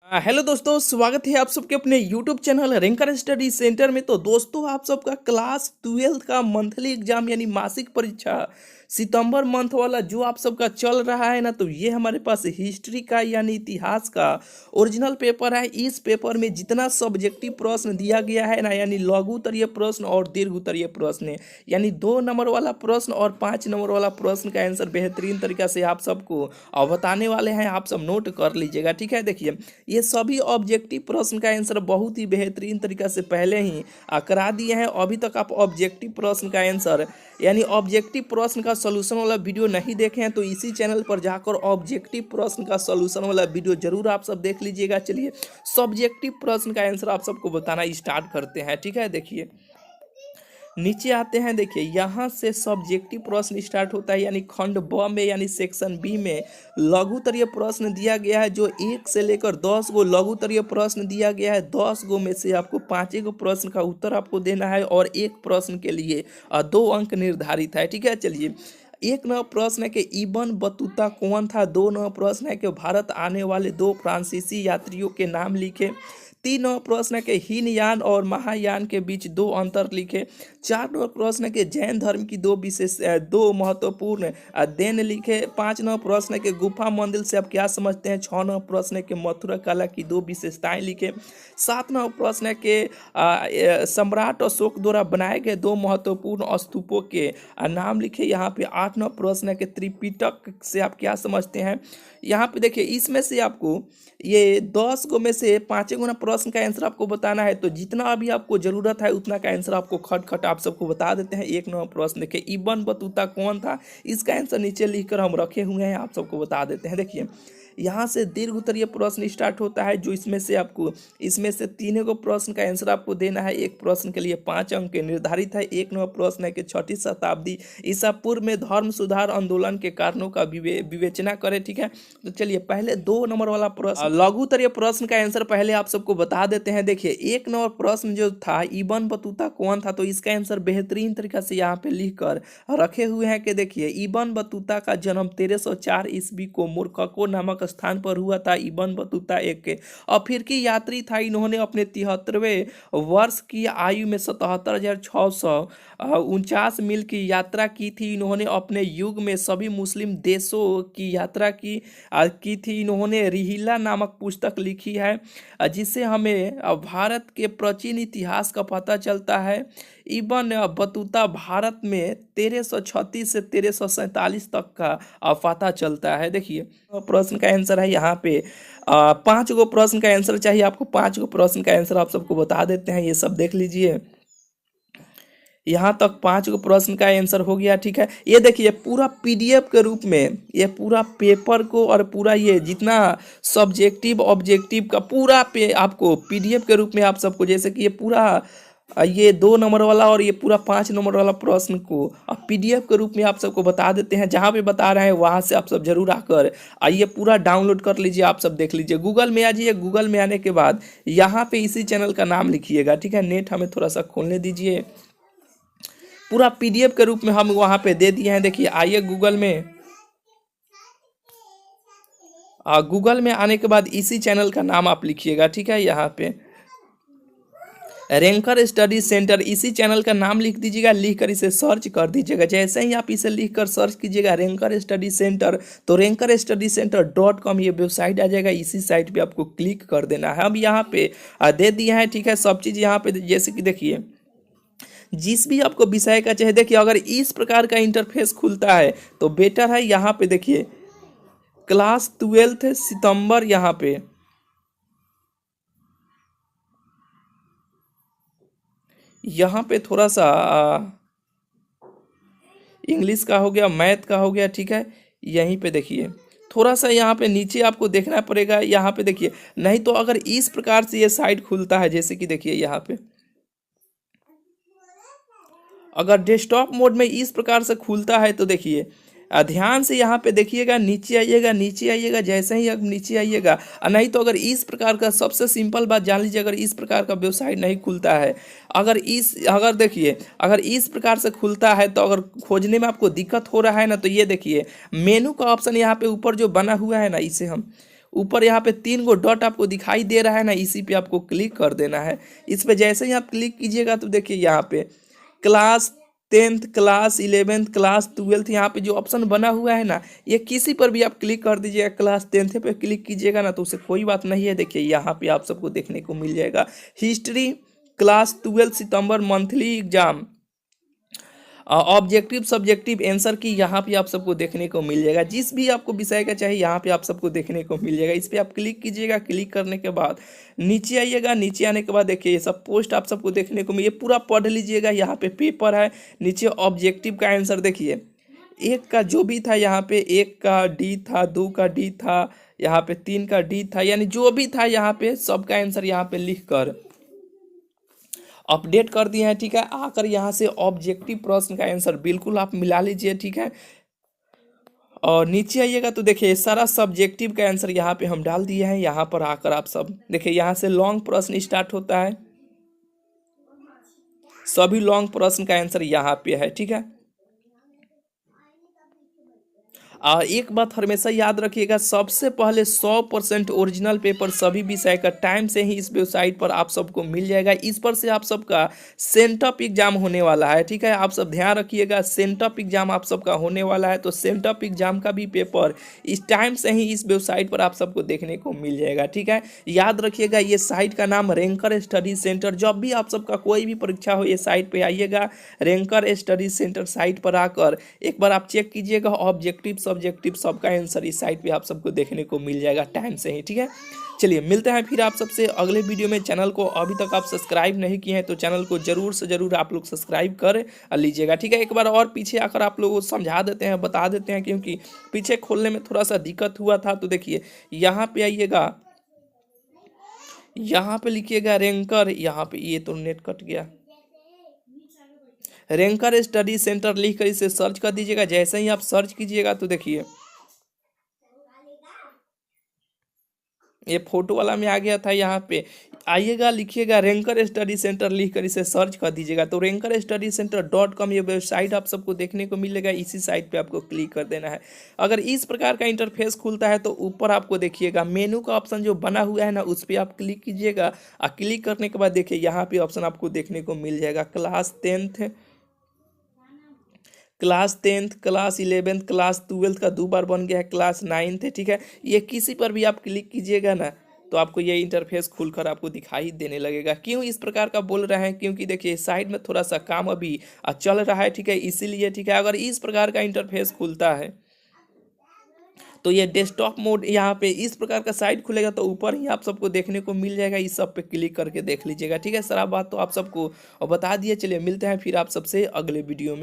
Hello दोस्तों, स्वागत है आप सबके अपने YouTube channel ranker study centre में। तो दोस्तों, आप सबका क्लास 12 का मंथली एग्जाम यानी मासिक परीक्षा सितंबर मंथ वाला जो आप सबका चल रहा है ना, तो ये हमारे पास हिस्ट्री का यानी इतिहास का ओरिजिनल पेपर है। इस पेपर में जितना सब्जेक्टिव प्रश्न दिया गया है ना, यानी लघु उत्तरीय प्रश्न और दीर्घ उत्तरीय प्रश्न, यानी 2 नंबर वाला प्रश्न और 5 नंबर वाला प्रश्न का आंसर बेहतरीन तरीका से आप सबको बताने वाले हैं। आप सब नोट कर लीजिएगा, ठीक है। देखिए, ये सभी ऑब्जेक्टिव प्रश्न का आंसर बहुत ही बेहतरीन तरीका से पहले ही करा दिए हैं। अभी तक आप ऑब्जेक्टिव प्रश्न का आंसर यानी ऑब्जेक्टिव प्रश्न का सॉल्यूशन वाला वीडियो नहीं देखे हैं तो इसी चैनल पर जाकर ऑब्जेक्टिव प्रश्न का सॉल्यूशन वाला वीडियो जरूर आप सब देख लीजिएगा। चलिए, सब्जेक्टिव प्रश्न का आंसर आप सबको बताना स्टार्ट करते हैं, ठीक है। देखिए, नीचे आते हैं। देखिए, यहाँ से सब्जेक्टिव प्रश्न स्टार्ट होता है, यानी खंड ब में यानी सेक्शन बी में लघु उत्तरीय प्रश्न दिया गया है। जो 1 से लेकर 10 गो लघु उत्तरीय प्रश्न दिया गया है। 10 गो में से आपको 5 गो प्रश्न का उत्तर आपको देना है और एक प्रश्न के लिए 2 अंक निर्धारित है, ठीक है। चलिए, 1 नंबर प्रश्न है कि इब्न बतूता कौन था। 2 नंबर प्रश्न है कि भारत आने वाले 2 फ्रांसीसी यात्रियों के नाम लिखे। 3 नंबर प्रश्न है कि हीनयान और महायान के बीच 2 अंतर लिखे। 4 नंबर प्रश्न है कि जैन धर्म की 2 महत्वपूर्ण देन लिखे। 5 नंबर प्रश्न है कि गुफा मंदिर से आप क्या समझते हैं। 6 नंबर प्रश्न है कि मथुरा कला की 2 विशेषताएं लिखे। 7 नंबर प्रश्न है कि सम्राट अशोक द्वारा बनाए गए 2 महत्वपूर्ण स्तूपों के नाम लिखे। यहाँ पे 8 नंबर प्रश्न है कि त्रिपिटक से आप क्या समझते हैं। यहाँ पे देखिए, इसमें से आपको ये 10 गो में से 5 गुना प्रश्न का आंसर आपको बताना है। तो जितना अभी आपको जरूरत है उतना का आंसर आपको खट आप सबको बता देते हैं। 1 नंबर प्रश्न देखिए, इब्न बतूता कौन था, इसका आंसर नीचे लिखकर हम रखे हुए हैं, आप सबको बता देते हैं। देखिए, यहाँ से दीर्घ उत्तरीय प्रश्न स्टार्ट होता है, जो इसमें से 3 गो प्रश्न का आंसर आपको देना है। एक प्रश्न के लिए 5 अंक निर्धारित है। 1 नंबर प्रश्न है कि 6वीं शताब्दी ईसा पूर्व में धर्म सुधार आंदोलन के कारणों का विवेचना करें, ठीक है। तो चलिए, पहले 2 नंबर वाला प्रश्न लघु उत्तरीय प्रश्न का आंसर पहले आप सबको बता देते हैं। देखिए, 1 नंबर प्रश्न जो था, इब्न बतूता कौन था, तो इसका आंसर बेहतरीन तरीका से यहाँ पे लिख कर रखे हुए हैं कि देखिए, इब्न बतूता का जन्म 1304 ईस्वी को मोरक्को नामक स्थान पर हुआ था। इब्न बतूता एक अफ्रीकी यात्री था। इन्होंने अपने 73वें वर्ष की आयु में 77,649 मील की यात्रा की थी। इन्होंने अपने युग में सभी मुस्लिम देशों की यात्रा की थी। इन्होंने रिहिला नामक पुस्तक लिखी है, जिससे हमें भारत के प्राचीन इतिहास का पता चलता है। इब्न बतूता भारत में 1336 से 1347 तक का पता चलता है। देखिए, प्रश्न का आंसर है यहाँ पे 5 गो प्रश्न का आंसर चाहिए आपको। 5 गो प्रश्न का आंसर आप सबको बता देते हैं, ये सब देख लीजिए। यहाँ तक 5 गो प्रश्न का आंसर हो गया, ठीक है। ये देखिए, पूरा पीडीएफ के रूप में ये पूरा पेपर को और पूरा ये जितना सब्जेक्टिव ऑब्जेक्टिव का पूरा आपको पीडीएफ के रूप में आप सबको, जैसे कि ये पूरा ये 2 नंबर वाला और ये पूरा 5 नंबर वाला प्रश्न को अब पीडीएफ के रूप में आप सबको बता देते हैं। जहाँ पे बता रहे हैं वहाँ से आप सब जरूर आकर आइए, पूरा डाउनलोड कर लीजिए, आप सब देख लीजिए। गूगल में आ जाइए। गूगल में आने के बाद यहाँ पे इसी चैनल का नाम लिखिएगा, ठीक है। नेट हमें थोड़ा सा खोलने दीजिए। पूरा पीडीएफ के रूप में हम वहाँ पे दे दिए हैं। देखिए, आइए गूगल में। गूगल में आने के बाद इसी चैनल का नाम आप लिखिएगा, ठीक है। यहाँ पे रैंकर स्टडी सेंटर, इसी चैनल का नाम लिख दीजिएगा। लिख कर इसे सर्च कर दीजिएगा। जैसे ही आप इसे लिख कर सर्च कीजिएगा रैंकर स्टडी सेंटर, तो रैंकर स्टडी सेंटर .com ये वेबसाइट आ जाएगा। इसी साइट पे आपको क्लिक कर देना है। अब यहाँ पे दे दिया है, ठीक है, सब चीज़ यहाँ पे। जैसे कि देखिए, जिस भी आपको विषय का चाहे, देखिए अगर इस प्रकार का इंटरफेस खुलता है तो बेटर है। यहाँ पे देखिए, क्लास 12 सितंबर, यहाँ पे थोड़ा सा इंग्लिश का हो गया, मैथ का हो गया, ठीक है। यहीं पे देखिए, थोड़ा सा यहाँ पे नीचे आपको देखना पड़ेगा। यहाँ पे देखिए, नहीं तो अगर इस प्रकार से ये साइट खुलता है, जैसे कि देखिए यहाँ पे अगर डेस्कटॉप मोड में इस प्रकार से खुलता है तो देखिए, ध्यान से यहाँ पे देखिएगा। नीचे आइएगा, नीचे आइएगा। जैसे ही आप नीचे आइएगा, नहीं तो अगर इस प्रकार का, सबसे सिंपल बात जान लीजिए, अगर इस प्रकार का वेबसाइट नहीं खुलता है, अगर देखिए, अगर इस प्रकार से खुलता है तो अगर खोजने में आपको दिक्कत हो रहा है ना, तो ये देखिए, मेनू का ऑप्शन यहाँ पे ऊपर जो बना हुआ है ना, इसे हम ऊपर यहाँ पे 3 गो डॉट आपको दिखाई दे रहा है ना, इसी पे आपको क्लिक कर देना है। इस पे जैसे ही आप क्लिक कीजिएगा तो देखिए यहाँ पे class 10th, class 11th, class 12th यहाँ पे जो ऑप्शन बना हुआ है ना, ये किसी पर भी आप क्लिक कर दीजिएगा। क्लास 10th पे क्लिक कीजिएगा ना तो उससे कोई बात नहीं है। देखिए यहाँ पे आप सबको देखने को मिल जाएगा हिस्ट्री क्लास 12 सितंबर monthly exam objective subjective answer key यहाँ पे आप सबको देखने को मिल जाएगा। जिस भी आपको विषय का चाहिए यहाँ पे आप सबको देखने को मिल जाएगा। इस पर आप क्लिक कीजिएगा। क्लिक करने के बाद नीचे आइएगा। नीचे आने के बाद देखिए ये सब पोस्ट आप सबको देखने को मिले, पूरा पढ़ लीजिएगा। यहाँ पे पेपर है, नीचे ऑब्जेक्टिव का आंसर देखिए, एक का जो भी था यहाँ पे, एक का डी था, 2 का डी था, यहाँ पे 3 का डी था, यानी जो भी था यहाँ पे सबका आंसर यहाँ पे लिख कर अपडेट कर दिए हैं। ठीक है, आकर यहाँ से ऑब्जेक्टिव प्रश्न का आंसर बिल्कुल आप मिला लीजिए। ठीक है, और नीचे आइएगा तो देखिए सारा सब्जेक्टिव का आंसर यहाँ पे हम डाल दिए हैं। यहाँ पर आकर आप सब देखिए यहाँ से लॉन्ग प्रश्न स्टार्ट होता है, सभी लॉन्ग प्रश्न का आंसर यहाँ पे है। ठीक है, और एक बात हमेशा याद रखिएगा, सबसे पहले 100% ओरिजिनल पेपर सभी विषय का टाइम से ही इस वेबसाइट पर आप सबको मिल जाएगा। इस पर से आप सबका सेंटअप एग्जाम होने वाला है। ठीक है, आप सब ध्यान रखिएगा, सेंटअप एग्जाम आप सबका होने वाला है। तो सेंटअप एग्जाम का भी पेपर इस टाइम से ही इस वेबसाइट पर आप सबको देखने को मिल जाएगा। ठीक है, याद रखिएगा ये साइट का नाम रैंकर स्टडी सेंटर। जब भी आप सबका कोई भी परीक्षा हो, ये साइट पर आइएगा, रैंकर स्टडी सेंटर साइट पर आकर एक बार आप चेक कीजिएगा। ऑब्जेक्टिव सब्जेक्टिव सबका आंसर इस साइट पे आप सबको देखने को मिल जाएगा टाइम से ही। ठीक है, चलिए मिलते हैं फिर आप सबसे अगले वीडियो में। चैनल को अभी तक आप सब्सक्राइब नहीं किए हैं तो चैनल को जरूर से जरूर आप लोग सब्सक्राइब कर लीजिएगा। ठीक है, एक बार और पीछे आकर आप लोगों को समझा देते हैं, बता देते हैं, क्योंकि पीछे खोलने में थोड़ा सा दिक्कत हुआ था। तो देखिए यहाँ पे आइएगा, यहाँ पे लिखिएगा रैंकर, यहाँ पे ये तो नेट कट गया, रैंकर स्टडी सेंटर लिख कर इसे सर्च कर दीजिएगा। जैसे ही आप सर्च कीजिएगा तो देखिए ये फोटो वाला में आ गया था। यहाँ पे आइएगा, लिखिएगा रैंकर स्टडी सेंटर लिख कर इसे सर्च कर दीजिएगा तो रैंकर स्टडी सेंटर .com ये वेबसाइट आप सबको देखने को मिलेगा। इसी साइट पे आपको क्लिक कर देना है। अगर इस प्रकार का इंटरफेस खुलता है तो ऊपर आपको देखिएगा मेनू का ऑप्शन जो बना हुआ है ना, उस पर आप क्लिक कीजिएगा। और क्लिक करने के बाद देखिए यहाँ पे ऑप्शन आपको देखने को मिल जाएगा class 10th, class 10th, class 11th, class 12th का 2 बार बन गया है, क्लास 9th है। ठीक है, ये किसी पर भी आप क्लिक कीजिएगा ना तो आपको ये इंटरफेस खुलकर आपको दिखाई देने लगेगा। क्यों इस प्रकार का बोल रहे हैं, क्योंकि देखिए साइड में थोड़ा सा काम अभी चल रहा है। ठीक है, इसीलिए। ठीक है, अगर इस प्रकार का इंटरफेस खुलता है तो ये डेस्कटॉप मोड, यहाँ पे इस प्रकार का साइट खुलेगा तो ऊपर ही आप सबको देखने को मिल जाएगा। इस सब पे क्लिक करके देख लीजिएगा। ठीक है, सारा बात तो आप सबको बता दिए। चलिए मिलते हैं फिर आप सबसे अगले वीडियो में।